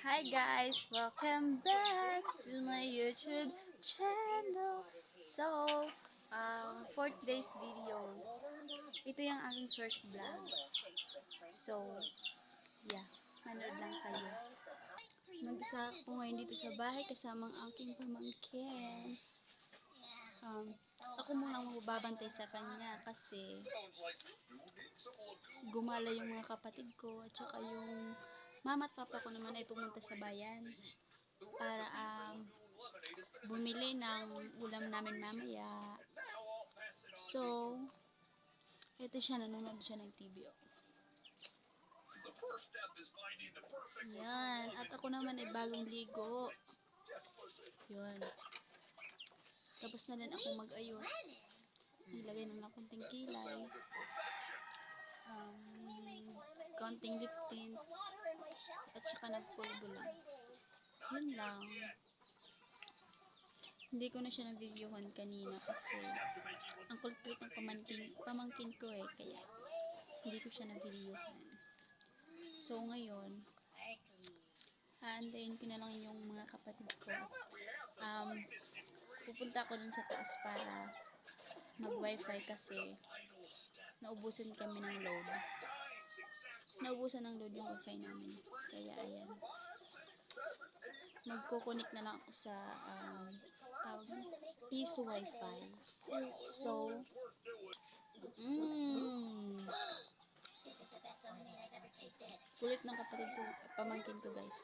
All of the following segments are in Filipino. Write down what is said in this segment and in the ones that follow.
Hi guys! Welcome back to my YouTube channel. So, for today's video, ito yung aking first vlog. So, yeah, manood lang kayo. Mag-isa ako ngayon dito sa bahay kasama ang aking pamangkin. Ako muna magbabantay sa kanya kasi gumala yung mga kapatid ko at saka yung mama at papa ko naman ay pumunta sa bayan para bumili ng ulam namin mamaya. So, ito siya, nanonood siya ng TV. Yan, at ako naman ay bagong ligo. Yun. Tapos na din ako mag-ayos. Nilagay na lang konting kilay. Konting lip tint. At saka nagpulbo lang. Yun lang. Hindi ko na siya na-videohan kanina kasi ang kulit ng pamangkin ko kaya hindi ko siya na-videohan. So ngayon, haantayin ko na lang yung mga kapatid ko. Pupunta ako dun sa taas para mag-wifi kasi naubusan kami ng load. Naubusan ng load yung wifi namin. Kaya ayan. Magko-connect na lang ako sa piso wifi. So, kulit ng kapatid ko, pamangkin ko guys.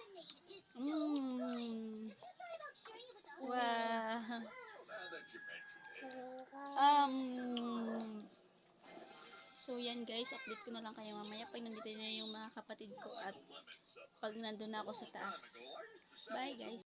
Wow. So yan guys, update ko na lang kayo mamaya pag nandito na yung mga kapatid ko at pag nandun na ako sa taas. Bye guys.